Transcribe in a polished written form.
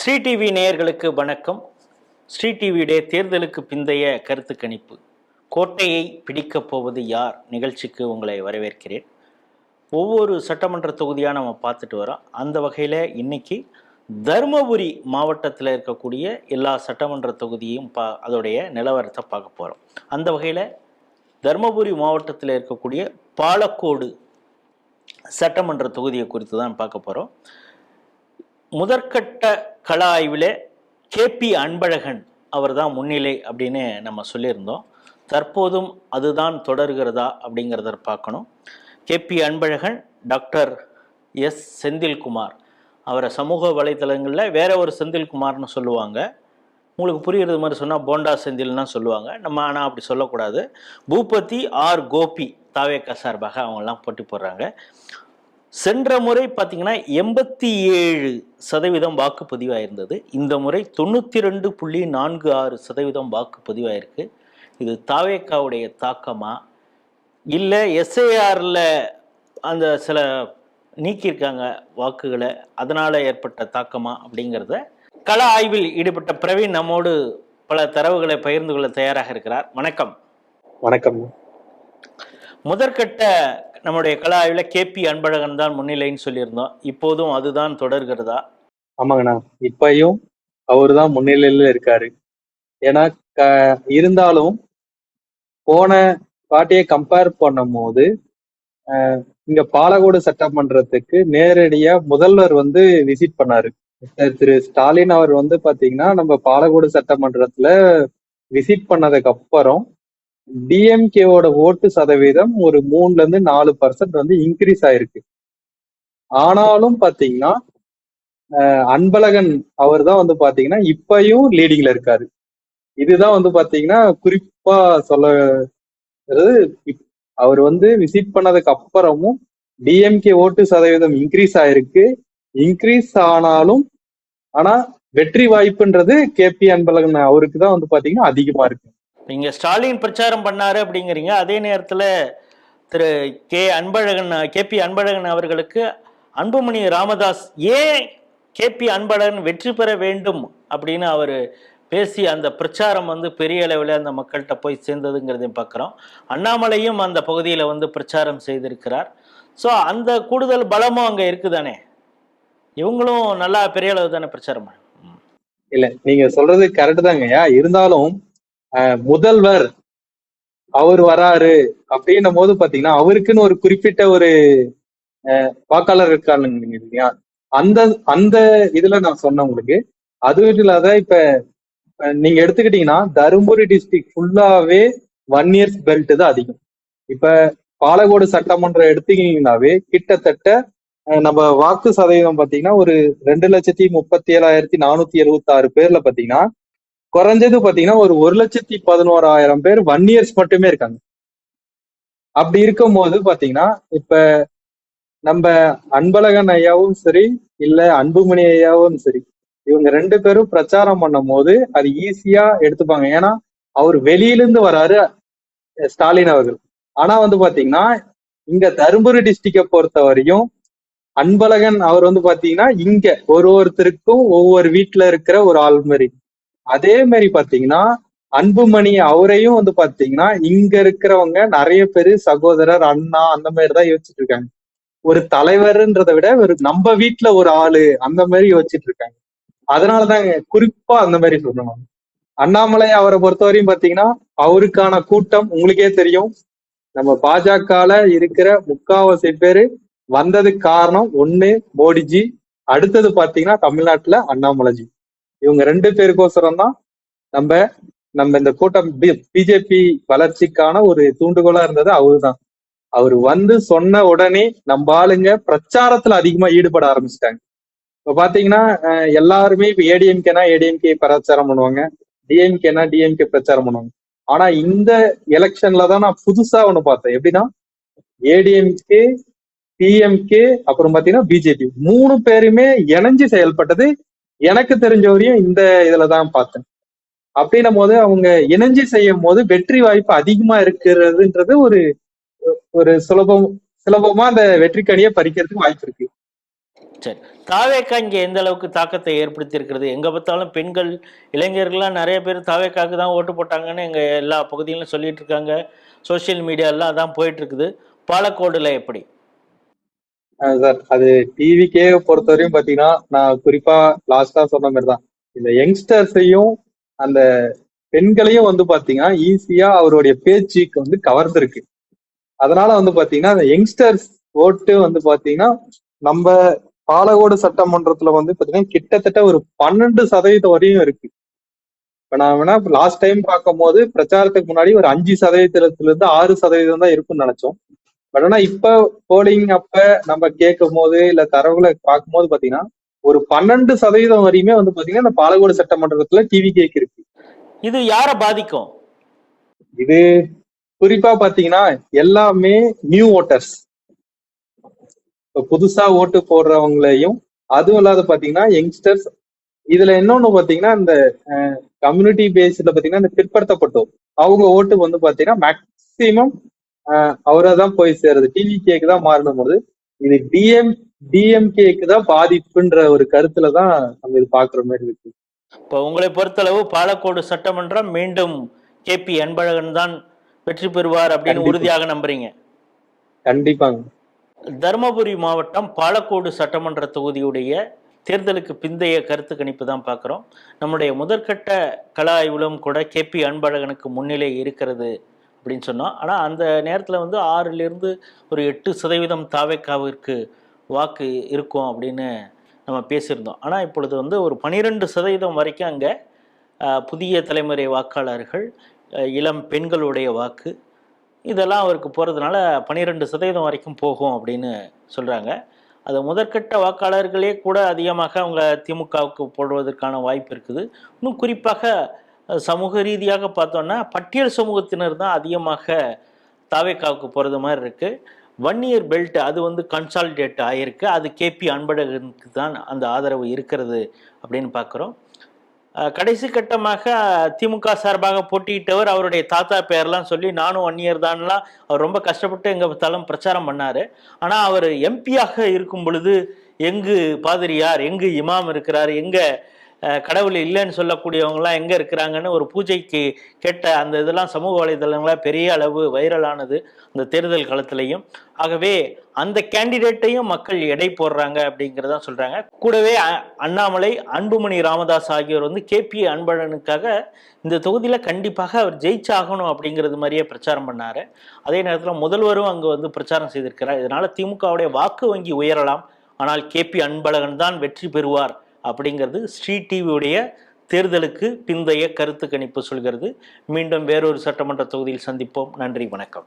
Sri TV நேயர்களுக்கு வணக்கம். ஸ்ரீ டிவியுடைய தேர்தலுக்கு பிந்தைய கருத்து கணிப்பு, கோட்டையை பிடிக்கப் போவது யார் நிகழ்ச்சிக்கு உங்களை வரவேற்கிறேன். ஒவ்வொரு சட்டமன்ற தொகுதியாக நம்ம பார்த்துட்டு வரோம். அந்த வகையில் இன்னைக்கு தருமபுரி மாவட்டத்தில் இருக்கக்கூடிய எல்லா சட்டமன்ற தொகுதியும் அதோடைய நிலவரத்தை பார்க்க போகிறோம். அந்த வகையில் தருமபுரி மாவட்டத்தில் இருக்கக்கூடிய பாலக்கோடு சட்டமன்ற தொகுதியை குறித்து தான் பார்க்க போகிறோம். முதற்கட்ட கள ஆய்வில் கேபி அன்பழகன் அவர் தான் முன்னிலை அப்படின்னு நம்ம சொல்லியிருந்தோம். தற்போதும் அதுதான் தொடர்கிறதா அப்படிங்கிறத பார்க்கணும். KP Anbazhagan doctor S Senthilkumar, அவரை சமூக வலைத்தளங்களில் வேற ஒரு செந்தில்குமார்னு சொல்லுவாங்க. உங்களுக்கு புரிகிறது மாதிரி சொன்னால் போண்டா செந்தில்னா சொல்லுவாங்க. நம்ம ஆனால் அப்படி சொல்லக்கூடாது. பூபதி ஆர் கோபி தாவேக்கா சார்பாக அவங்கெல்லாம் போட்டி போடுறாங்க. சென்ற முறை பார்த்தீங்கன்னா 87% வாக்குப்பதிவாயிருந்தது. இந்த முறை 92.46% வாக்குப்பதிவாயிருக்கு. இது தாவேக்காவுடைய தாக்கமா இல்லை எஸ்ஐஆரில் அந்த சில நீக்கியிருக்காங்க வாக்குகளை, அதனால் ஏற்பட்ட தாக்கமா அப்படிங்கிறத கள ஆய்வில் ஈடுபட்ட பிரவீன் நம்மோடு பல தரவுகளை பகிர்ந்து கொள்ள தயாராக இருக்கிறார். வணக்கம். வணக்கம். முதற்கட்ட நம்முடைய கள ஆய்வுல கேபி அன்பழகன் தான் முன்னிலைன்னு சொல்லியிருந்தோம். இப்போதும் அதுதான் தொடர்கிறதா? ஆமாங்கண்ணா, இப்பயும் அவரு தான் முன்னிலையில இருக்காரு. ஏன்னா இருந்தாலும் போன பாட்டியை கம்பேர் பண்ணும் போது இங்க பாலக்கோடு சட்டமன்றத்துக்கு நேரடியா முதல்வர் விசிட் பண்ணாரு. திரு ஸ்டாலின் அவர் பாத்தீங்கன்னா நம்ம பாலக்கோடு சட்டமன்றத்துல விசிட் பண்ணதுக்கு அப்புறம் டிஎம்கேவோட ஓட்டு சதவீதம் ஒரு 3-4% இன்க்ரீஸ் ஆயிருக்கு. ஆனாலும் பாத்தீங்கன்னா அன்பழகன் அவர் தான் பாத்தீங்கன்னா இப்பயும் லீடிங்ல இருக்காரு. இதுதான் பாத்தீங்கன்னா குறிப்பா சொல்ல, அவர் விசிட் பண்ணதுக்கு அப்புறமும் டிஎம்கே ஓட்டு சதவீதம் இன்க்ரீஸ் ஆயிருக்கு. இன்க்ரீஸ் ஆனாலும் ஆனா வெற்றி வாய்ப்புன்றது கேபி அன்பழகன் அவருக்கு தான் பாத்தீங்கன்னா அதிகமா இருக்கு. நீங்க ஸ்டாலின் பிரச்சாரம் பண்ணாரு அப்படிங்கிறீங்க. அதே நேரத்தில் திரு கேபி அன்பழகன் அவர்களுக்கு அன்புமணி ராமதாஸ் ஏன் கேபி அன்பழகன் வெற்றி பெற வேண்டும் அப்படின்னு அவர் பேசி அந்த பிரச்சாரம் பெரிய அளவில் அந்த மக்கள்கிட்ட போய் சேர்ந்ததுங்கிறதையும் பார்க்குறோம். அண்ணாமலையும் அந்த பகுதியில் பிரச்சாரம் செய்திருக்கிறார். ஸோ அந்த கூடுதல் பலமும் அங்கே இருக்குதானே. இவங்களும் நல்லா பெரிய அளவு தானே பிரச்சாரம். இல்லை, நீங்க சொல்றது கரெக்டு தாங்கய்யா. இருந்தாலும் முதல்வர் அவர் வராரு அப்படின்னும் போது பாத்தீங்கன்னா அவருக்குன்னு ஒரு குறிப்பிட்ட ஒரு வாக்காளர் இருக்காங்க இல்லையா. அந்த அந்த இதுல நான் சொன்னேன் உங்களுக்கு. அதுவும் இல்லாத இப்ப நீங்க எடுத்துக்கிட்டீங்கன்னா தருமபுரி டிஸ்ட்ரிக்ட் ஃபுல்லாவே 1 years பெல்ட் தான் அதிகம். இப்ப பாலக்கோடு சட்டமன்றம் எடுத்துக்கிட்டீங்கன்னாவே கிட்டத்தட்ட நம்ம வாக்கு சதவீதம் பாத்தீங்கன்னா ஒரு 2,37,476 பேர்ல பாத்தீங்கன்னா குறைஞ்சது பாத்தீங்கன்னா ஒரு 1,11,000 பேர் 1 years மட்டுமே இருக்காங்க. அப்படி இருக்கும் போது பாத்தீங்கன்னா இப்ப நம்ம அன்பழகன் ஐயாவும் சரி இல்ல அன்புமணி ஐயாவும் சரி, இவங்க 2 பேரும் பிரச்சாரம் பண்ணும் போது அது ஈஸியா எடுத்துப்பாங்க. ஏன்னா அவர் வெளியிலிருந்து வராரு ஸ்டாலின் அவர்கள். ஆனா பாத்தீங்கன்னா இங்க தருமபுரி டிஸ்ட்ரிக்டை பொறுத்த வரையும் அன்பழகன் அவர் பாத்தீங்கன்னா இங்க ஒருத்தருக்கும் ஒவ்வொரு வீட்டுல இருக்கிற ஒரு ஆள் மாதிரி. அதே மாதிரி பாத்தீங்கன்னா அன்புமணி அவரையும் பாத்தீங்கன்னா இங்க இருக்கிறவங்க நிறைய பேரு சகோதரர், அண்ணா அந்த மாதிரிதான் யோசிச்சுட்டு இருக்காங்க. ஒரு தலைவர்ன்றதை விட ஒரு நம்ம வீட்டுல ஒரு ஆளு அந்த மாதிரி யோசிச்சுட்டு இருக்காங்க. அதனாலதாங்க குறிப்பா அந்த மாதிரி சொல்லணும். அண்ணாமலை அவரை பொறுத்தவரையும் பாத்தீங்கன்னா அவருக்கான கூட்டம் உங்களுக்கே தெரியும். நம்ம பாஜகல இருக்கிற 3/4 பேரு வந்ததுக்கு காரணம் ஒண்ணு மோடிஜி, அடுத்தது பாத்தீங்கன்னா தமிழ்நாட்டுல அண்ணாமலைஜி. இவங்க 2 பேருக்கோசரம் தான் நம்ம இந்த கூட்டம் பிஜேபி வளர்ச்சிக்கான ஒரு தூண்டுகோலா இருந்தது அவருதான். அவர் சொன்ன உடனே நம்ம ஆளுங்க பிரச்சாரத்துல அதிகமா ஈடுபட ஆரம்பிச்சிட்டாங்க. இப்ப பாத்தீங்கன்னா எல்லாருமே இப்ப ஏடிஎம்கேனா ஏடிஎம்கே பிரச்சாரம் பண்ணுவாங்க, டிஎம்கேனா டிஎம்கே பிரச்சாரம் பண்ணுவாங்க. ஆனா இந்த எலெக்ஷன்ல தான் நான் புதுசா ஒண்ணு பார்த்தேன். எப்படின்னா ஏடிஎம்கே, டிஎம்கே, அப்புறம் பாத்தீங்கன்னா பிஜேபி 3 பேருமே இணைஞ்சு செயல்பட்டது எனக்கு தெரிஞ்ச வரையும் இந்த இதுலதான் பார்த்தேன். அப்படின்னும் போது அவங்க இணைஞ்சு செய்யும் போது வெற்றி வாய்ப்பு அதிகமா இருக்கிறதுன்றது ஒரு சுலபமா அந்த வெற்றி கனியை பறிக்கிறதுக்கு வாய்ப்பு இருக்கு. சரி, தாவேக்கா இங்கே எந்த அளவுக்கு தாக்கத்தை ஏற்படுத்தி இருக்கிறது? எங்கே பார்த்தாலும் பெண்கள், இளைஞர்கள்லாம் நிறைய பேர் தாவேக்காவுக்கு தான் ஓட்டு போட்டாங்கன்னு எங்கள் எல்லா பகுதியிலும் சொல்லிட்டு இருக்காங்க. சோஷியல் மீடியாலாம் அதான் போயிட்டு இருக்குது. பாலக்கோடுல எப்படி? சார், அது டிவிக்கே பொறுத்தவரையும் பாத்தீங்கன்னா, நான் குறிப்பா லாஸ்டா சொன்ன மாதிரி தான். இந்த யங்ஸ்டர்ஸையும் அந்த பெண்களையும் வந்து பாத்தீங்கன்னா ஈஸியா அவருடைய பேச்சுக்கு வந்து கவர்ந்திருக்கு. அதனால வந்து பாத்தீங்கன்னா அந்த யங்ஸ்டர்ஸ் ஓட்டு வந்து பாத்தீங்கன்னா நம்ம பாலக்கோடு சட்டமன்றத்துல வந்து பாத்தீங்கன்னா கிட்டத்தட்ட ஒரு 12% வரையும் இருக்கு. இப்ப நான் வேணா லாஸ்ட் டைம் பார்க்கும் போது பிரச்சாரத்துக்கு முன்னாடி ஒரு 5% இருந்து 6% தான் இருக்கும்னு நினைச்சோம். பட் ஆனா இப்ப போலிங் அப்ப நம்ம கேட்கும் போது இல்ல தரவுகளை பார்க்கும் போது பாத்தீங்கன்னா ஒரு 12% வரையுமே வந்து பாத்தீங்கன்னா இந்த பாலக்கோடு சட்டமன்றத்துல டிவி கேக் இருக்கு. இது யாரை பாதிக்கும்? இது குறிப்பா பாத்தீங்கன்னா எல்லாமே நியூ ஓட்டர்ஸ், புதுசா ஓட்டு போடுறவங்களையும், அதுவும் இல்லாத பாத்தீங்கன்னா யங்ஸ்டர்ஸ். இதுல இன்னொன்னு பாத்தீங்கன்னா இந்த கம்யூனிட்டி பேஸ்ல பாத்தீங்கன்னா இந்த பிற்படுத்தப்பட்டோர் அவங்க ஓட்டு வந்து பாத்தீங்கன்னா மேக்சிமம் அவரை தான் போய் சேருது. டிவி கேக்கு தான் மாறணும் போது இது டிஎம்கேக்கு தான் பாதிப்புன்ற ஒரு கருத்துலதான் நம்ம இது பாக்குற மாதிரி இருக்கு. இப்போ உங்களை பொறுத்தளவு பாலக்கோடு சட்டமன்றம் மீண்டும் கேபி அன்பழகன் தான் வெற்றி பெறுவார் அப்படின்னு உறுதியாக நம்புறீங்க? கண்டிப்பாங்க. தருமபுரி மாவட்டம் பாலக்கோடு சட்டமன்ற தொகுதியுடைய தேர்தலுக்கு பிந்தைய கருத்து கணிப்பு தான் பார்க்குறோம். நம்முடைய முதற்கட்ட கள ஆய்விலும் கூட கேபி அன்பழகனுக்கு முன்னிலை இருக்கிறது அப்படின்னு சொன்னோம். ஆனால் அந்த நேரத்தில் வந்து 6லிருந்து ஒரு 8% தாவேக்காவிற்கு வாக்கு இருக்கும் அப்படின்னு நம்ம பேசியிருந்தோம். ஆனால் இப்பொழுது வந்து ஒரு 12% வரைக்கும் அங்கே புதிய தலைமுறை வாக்காளர்கள், இளம் பெண்களுடைய வாக்கு இதெல்லாம் அவருக்கு போகிறதுனால 12% வரைக்கும் போகும் அப்படின்னு சொல்கிறாங்க. அது முதற்கட்ட வாக்காளர்களே கூட அதிகமாக அவங்க திமுகவுக்கு போடுவதற்கான வாய்ப்பு இருக்குது. இன்னும் குறிப்பாக சமூக ரீதியாக பார்த்தோன்னா பட்டியல் சமூகத்தினர் தான் அதிகமாக தாவேக்காவுக்கு போகிறது மாதிரி இருக்குது. 1 இயர் பெல்ட் அது வந்து கன்சாலிடேட் ஆகிருக்கு. அது கேபி அன்பழகனுக்கு தான் அந்த ஆதரவு இருக்கிறது அப்படின்னு பார்க்குறோம். கடைசி கட்டமாக திமுக சார்பாக போட்டியிட்டவர் அவருடைய தாத்தா பேர்லாம் சொல்லி நானும் 1 இயர் தான்லாம் அவர் ரொம்ப கஷ்டப்பட்டு எங்கே பார்த்தாலும் பிரச்சாரம் பண்ணார். ஆனால் அவர் எம்பியாக இருக்கும் பொழுது எங்கு பாதிரியார், எங்கு இமாம் இருக்கிறார், எங்கே கடவுள் இல்லைன்னு சொல்லக்கூடியவங்களாம் எங்கே இருக்கிறாங்கன்னு ஒரு பூஜைக்கு கேட்ட அந்த இதெல்லாம் சமூக வலைதளங்களாக பெரிய அளவு வைரலானது அந்த தேர்தல் காலத்திலையும். ஆகவே அந்த கேண்டிடேட்டையும் மக்கள் எடை போடுறாங்க அப்படிங்கிறதான் சொல்கிறாங்க. கூடவே அண்ணாமலை, அன்புமணி ராமதாஸ் ஆகியோர் வந்து கேபி அன்பழகனுக்காக இந்த தொகுதியில் கண்டிப்பாக அவர் ஜெயிச்சாகணும் அப்படிங்கிறது மாதிரியே பிரச்சாரம் பண்ணார். அதே நேரத்தில் முதல்வரும் அங்கே வந்து பிரச்சாரம் செய்திருக்கிறார். இதனால் திமுகவுடைய வாக்கு வங்கி உயரலாம், ஆனால் கேபி அன்பழகன் தான் வெற்றி பெறுவார் அப்படிங்கிறது ஸ்ரீ டிவியுடைய தேர்தலுக்கு பிந்தைய கருத்து கணிப்பு சொல்கிறது. மீண்டும் வேறொரு சட்டமன்ற தொகுதியில் சந்திப்போம். நன்றி, வணக்கம்.